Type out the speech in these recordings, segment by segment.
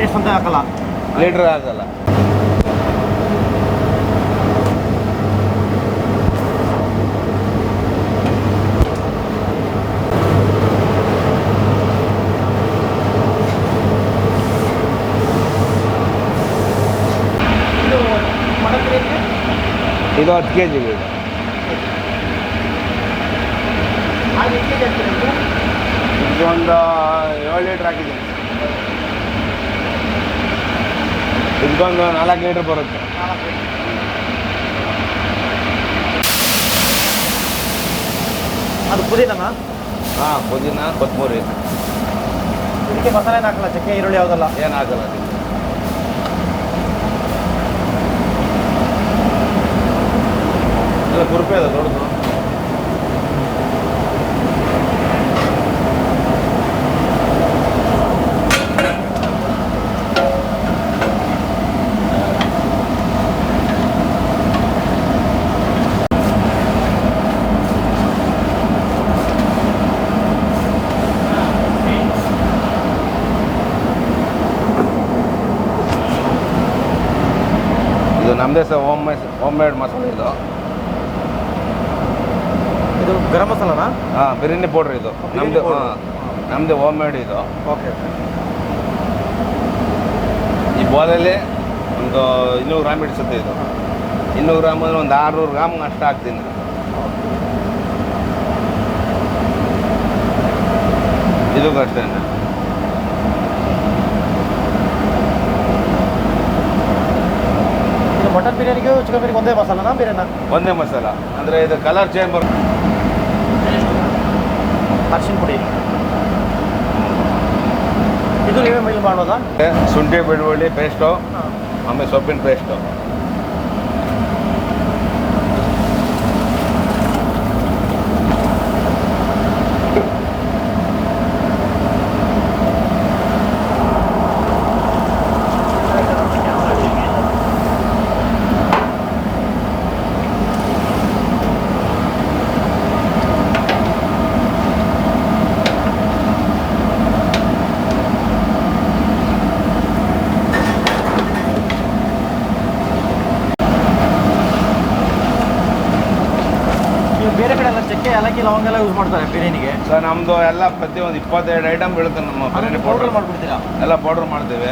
Litre ಅಂತ ಹಾಕಲ್ಲ, litre ಆಗಲ್ಲ. ಇದು 10 kg ಇದೊಂದು 7 ಲೀಟ್ರ್ ಹಾಕಿದ್ದೀನಿ. ಇದಕ್ಕೊಂದು 4 ಲೀಟ್ರ್ ಬರುತ್ತೆ. ಅದು ಪುದೀನನಾ? ಹಾಂ, ಪುದೀನ, ಕೊತ್ತಂಬರಿ. ಇದಕ್ಕೆ ಮಸಾಲೆ ಏನು ಹಾಕಲ್ಲ, ಚಕ್ಕೆ ಈರುಳ್ಳಿ ಯಾವುದಲ್ಲ? ಏನು ಹಾಕಲ್ಲ. ಎಲ್ಲ ಕುರುಪೆ ಅದ ದೊಡ್ಡದು. ಇದು ನಮ್ಮದೇ ಸಹ ಹೋಮ್ ಮೇಡ್ ಮಸಾಲೆ. ಇದು ಗರಂ ಮಸಾಲನಾ? ಹಾಂ, ಬಿರಿಯಾನಿ ಪೌಡ್ರ್ ಇದು ನಮ್ಮದು. ಹಾಂ, ನಮ್ಮದು ಹೋಮ್ ಮೇಡ್ ಇದು. ಓಕೆ. ಈ ಬೋಲಲ್ಲಿ ಒಂದು 200 ಗ್ರಾಮ್ ಇಡಿಸುತ್ತೆ. ಇದು 200 ಗ್ರಾಮ್ ಅಂದರೆ ಒಂದು 600 ಗ್ರಾಮ್ ಅಷ್ಟು ಹಾಕ್ತೀನಿ. ಇದಕ್ಕೂ ಅಷ್ಟೇ. ಇದು ಮಟನ್ ಬಿರಿಯಾನಿಗೂ ಚಿಕನ್ ಬಿರಿಯಾನಿ ಒಂದೇ ಮಸಾಲನಾ ಬೇರೆನಾ? ಒಂದೇ ಮಸಾಲ, ಅಂದರೆ ಇದು ಕಲರ್ ಚೇಂಜ್ ಬರುತ್ತೆ. ಅರಿಶಿನ ಪುಡಿ ಇದು ನೀವೇ ಮಿಲ್ ಮಾಡೋದಾ? ಶುಂಠಿ ಬೆಳ್ಳುಳ್ಳಿ ಪೇಸ್ಟು, ಆಮೇಲೆ ಸೊಪ್ಪಿನ ಪೇಸ್ಟು. ಬೇರೆ ಕಡೆ ಎಲ್ಲ ಚಕ್ಕೆ ಏಲಕ್ಕಿ ಲವಂಗೆಲ್ಲ ಯೂಸ್ ಮಾಡ್ತಾರೆ ಬಿರಿಯಾನಿಗೆ. ಸರ್ ನಮ್ಮದು ಎಲ್ಲ ಪ್ರತಿಯೊಂದು 22 ಐಟಮ್ ಬೀಳುತ್ತೆ ನಮ್ಮ ಬಿರಿಯಾನಿ ಪೌಡರ್ ಮಾಡ್ಬಿಡ್ತೀರಾ? ಎಲ್ಲ ಪೌಡ್ರ್ ಮಾಡ್ತೀವಿ.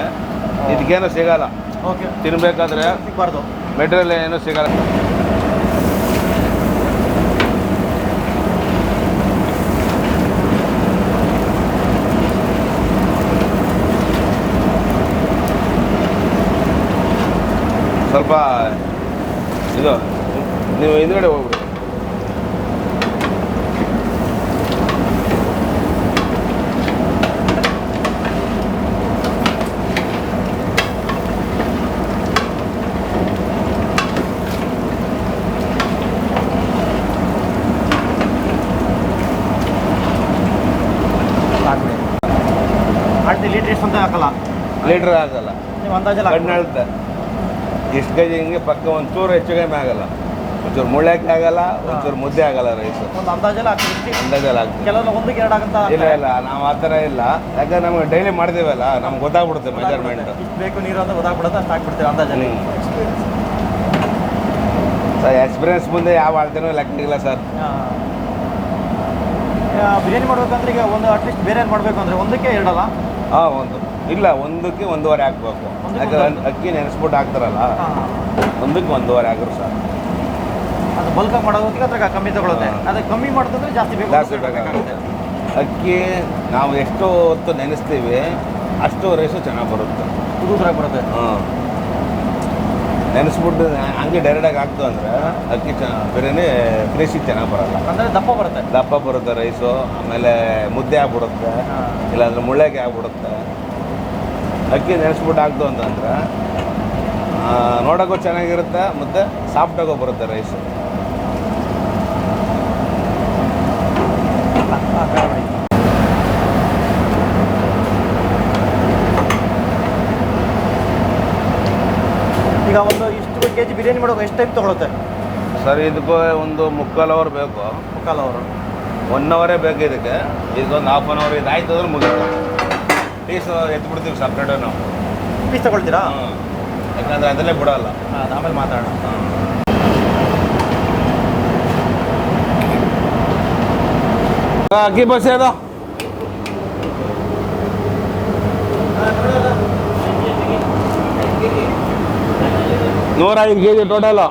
ಇದಕ್ಕೇನು ಸಿಗಲ್ಲ. ಓಕೆ. ತಿನ್ನಬೇಕಾದ್ರೆ ಸಿಗಬಾರ್ದು, ಮೆಟೀರಿಯಲ್ ಏನೂ ಸಿಗಲ್ಲ. ಸ್ವಲ್ಪ ಇದು ನೀವು ಹಿಂದ್ಗಡೆ ಹೋಗ್ಬಿಡಿ. ಅಳತೆ ಲೀಟ್ರ್ ಎಷ್ಟು ಅಂತ ಹಾಕಲ್ಲ, ಲೀಟ್ರ್ ಆಗಲ್ಲ. ನೀವು ಅಂದಾಜಲ್ಲಿ ಕಣ್ಣು ಹೇಳುತ್ತೆ ಇಷ್ಟು ಕೆ ಜಿ ಹಿಂಗೆ ಪಕ್ಕ ಒಂಚೂರು ಹೆಚ್ಚು ಕಮ್ಮಿ ಆಗಲ್ಲ. ಒಂಚೂರು ಮುಳ್ಳಕ್ಕೆ ಆಗಲ್ಲ, ಒಂಚೂರು ಮುದ್ದೆ ಆಗಲ್ಲ. ರೈಸ್ ಒಂದು ಅಂದಾಜಲ್ಲಿ ಹಾಕ್ತೀವಿ. ಅಂದಾಜಲ್ಲಿ ಆಗ್ತದೆ. ಕೆಲವೊಂದು 1ಕ್ಕೆ 2 ಆಗಂತ ಇಲ್ಲ ಇಲ್ಲ, ನಾವು ಆ ಥರ ಇಲ್ಲ. ಯಾಕಂದ್ರೆ ನಮ್ಗೆ ಡೈಲಿ ಮಾಡ್ತೀವಲ್ಲ, ನಮ್ಗೆ ಗೊತ್ತಾಗ್ಬಿಡುತ್ತೆ ಮೆಜರ್ಮೆಂಟ್. ಇಷ್ಟು ಬೇಕು ನೀರು ಅಂತ ಗೊತ್ತಾಗ್ಬಿಡುತ್ತೆ, ಅಷ್ಟು ಹಾಕ್ಬಿಡ್ತೀವಿ ಅಂದಾಜಲ್ಲಿ. ಸರ್ ಎಕ್ಸ್ಪೀರಿಯನ್ಸ್ ಮುಂದೆ ಯಾವ ಅಳತೆನೂ ಲೆಕ್ಕಿಲ್ಲ ಸರ್. ಬಿರಿಯಾನಿ ಮಾಡ್ಬೇಕಂದ್ರೆ ಈಗ ಒಂದು ಅಟ್ಲೀಸ್ಟ್ ಬೇರೆ ಏನು ಮಾಡಬೇಕು ಅಂದರೆ 1ಕ್ಕೆ 2 ಅಲ್ಲ? ಹಾಂ, 1 ಇಲ್ಲ, 1ಕ್ಕೆ 1.5 ಹಾಕ್ಬೇಕು. ಯಾಕಂದ್ರೆ ಅಕ್ಕಿ ನೆನೆಸ್ಬಿಟ್ಟು ಹಾಕ್ತಾರಲ್ಲ, 1ಕ್ಕೆ 1.5 ಹಾಕಿದ್ರು ಸರ್. ಅದು ಬಲ್ಕಾಗಿ ಮಾಡೋದಕ್ಕೆ ಅದ್ರಾಗ ಕಮ್ಮಿ ತಗೊಳುತ್ತೆ. ಅದಕ್ಕೆ ಕಮ್ಮಿ ಮಾಡ್ತಂದ್ರೆ ಜಾಸ್ತಿ ಬೇಕಾಗುತ್ತೆ. ಅಕ್ಕಿ ನಾವು ಎಷ್ಟು ಹೊತ್ತು ನೆನೆಸ್ತೀವಿ ಅಷ್ಟು ರೈಸು ಚೆನ್ನಾಗಿ ಬರುತ್ತೆ, ಉದುರಾಗಿ ಬರುತ್ತೆ. ಹಾಂ, ನೆನೆಸ್ಬಿಟ್ಟು ಹಂಗೆ ಡೈರೆಕ್ಟಾಗಿ ಹಾಕ್ತು ಅಂದರೆ ಅಕ್ಕಿ ಬಿರಿಯಾನಿ ಫಿನಿಶಿಂಗ್ ಚೆನ್ನಾಗಿ ಬರೋಲ್ಲ. ಅಂದರೆ ದಪ್ಪ ಬರುತ್ತೆ ರೈಸು. ಆಮೇಲೆ ಮುದ್ದೆ ಆಗ್ಬಿಡುತ್ತೆ, ಇಲ್ಲಾಂದ್ರೆ ಮುಳ್ಳಗೆ ಆಗ್ಬಿಡುತ್ತೆ. ಅಕ್ಕಿ ನೆನೆಸ್ಬಿಟ್ಟು ಹಾಕ್ತು ಅಂತಂದ್ರೆ ನೋಡೋಕ್ಕೂ ಚೆನ್ನಾಗಿರುತ್ತೆ, ಮತ್ತು ಸಾಫ್ಟಾಗೂ ಬರುತ್ತೆ ರೈಸು. ಈಗ ಒಂದು ಇಷ್ಟು ಕೆಜಿ ಬಿರಿಯಾನಿ ಮಾಡೋಕೆ ಎಷ್ಟು ಟೈಮ್ ತೊಗೊಳುತ್ತೆ ಸರ್? ಇದಕ್ಕೂ ಒಂದು 3/4 ಅವರ್ ಬೇಕು. 3/4 ಅವರ್ 1 ಅವರೇ ಬೇಕು ಇದಕ್ಕೆ. ಇದೊಂದು 1/2 ಅವರ್ ಇದಾಯ್ತು ಅಂದ್ರೆ ಮುಗಿತು. ಪೀಸ್ ಎತ್ಬಿಡ್ತೀವಿ ಸಪ್ರೇಟು ನಾವು. ಪೀಸ್ ತಗೊಳ್ತೀರಾ? ಯಾಕಂದ್ರೆ ಅದರಲ್ಲೇ ಬಿಡಲ್ಲ. ಅದು ಆಮೇಲೆ ಮಾತಾಡೋಣ. ಅಕ್ಕಿ ಬಸ್ ಅದು 105 kg ಟೋಟಲು.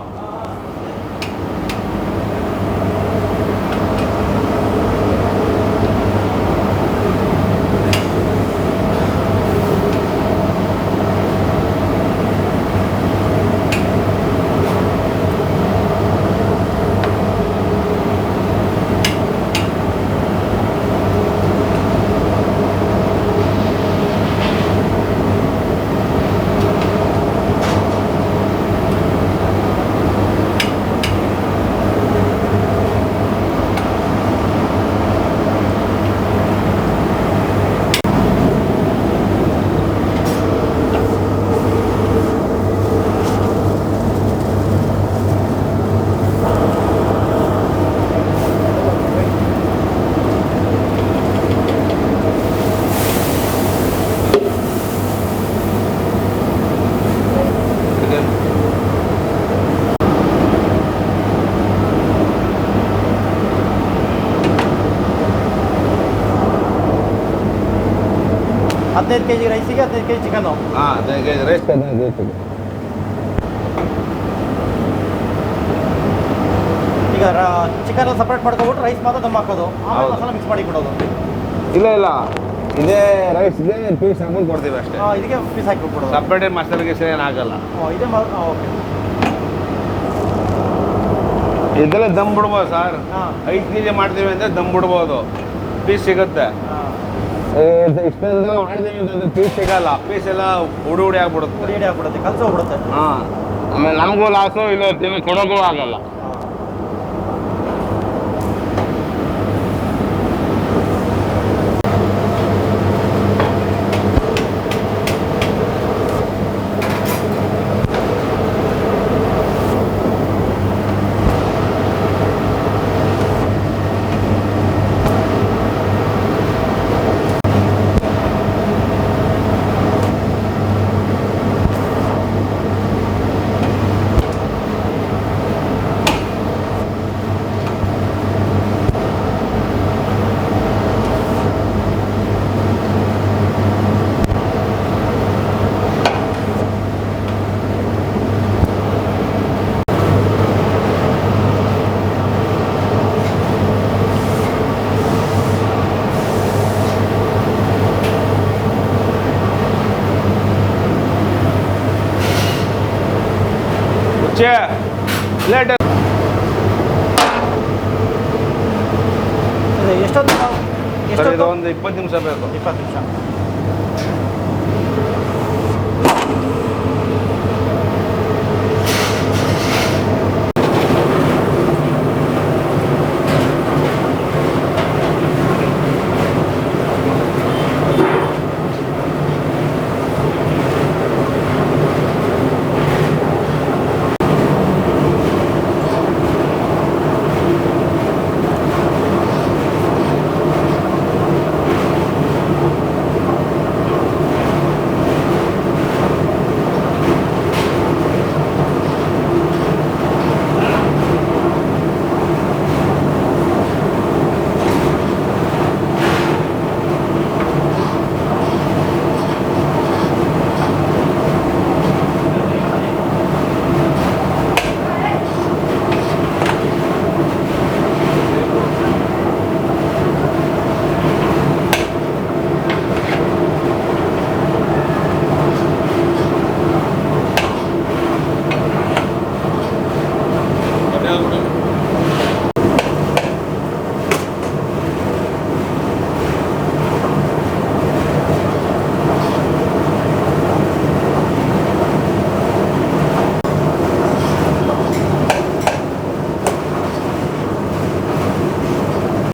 ಹದಿನೈದು kg ರೈಸಿಗೆ 15 kg ಚಿಕನ್ನು. ಹಾಂ 15 kg ರೈಸ್ 15 kg. ಈಗ ಚಿಕನ್ ಸಪ್ರೇಟ್ ಮಾಡ್ಕೊಬಿಟ್ಟು ರೈಸ್ ಮಾತ್ರ ದಮ್ ಹಾಕೋದು, ಆಮೇಲೆ ಹೌದು. ಮಸಾಲ ಮಿಕ್ಸ್ ಮಾಡಿ ಕೊಡೋದು. ಇಲ್ಲ ಇಲ್ಲ, ಇದೇ ರೈಸ್ಗೆ ಪೀಸ್ ಹಾಕೊಂಡು ಕೊಡ್ತೀವಿ ಅಷ್ಟೇ. ಇದಕ್ಕೆ ಪೀಸ್ ಹಾಕಿ ಕೊಡೋದು. ಸಪ್ರೇಟ್ ಮಸಾಲೆಗೆ ಏನು ಆಗಲ್ಲ. ಇದೇ ಓಕೆ. ಇದೆಲ್ಲ ದಮ್ ಬಿಡ್ಬೋದು ಸರ್. ಹಾಂ 5 kg ಮಾಡ್ತೀವಿ ಅಂದರೆ ದಮ್ ಬಿಡ್ಬೋದು, ಪೀಸ್ ಸಿಗುತ್ತೆ. ಇಷ್ಟೆಲ್ಲ ಮಾಡಿದ್ದೀವಿ ಅಂತಂದ್ರೆ ಪೀಸ್ ಸಿಗಲ್ಲ, ಪೀಸ್ ಎಲ್ಲ ಹುಡಿ ಆಗ್ಬಿಡುತ್ತೆ. ರೆಡಿ ಆಗ್ಬಿಡುತ್ತೆ, ಕಲಸ ಹೋಗ್ಬಿಡುತ್ತೆ. ಹಾಂ, ಆಮೇಲೆ ನಮಗೂ ಲಾಸು, ಇಲ್ಲ ತಿನ್ನು ಕೊಡೋಕ್ಕೂ ಆಗಲ್ಲ. ಲೇಟ್ ಎಷ್ಟೊತ್ತು ಸರ್, ಇದು ಒಂದು 20 ನಿಮಿಷ ಬೇಕು. 20 ನಿಮಿಷ.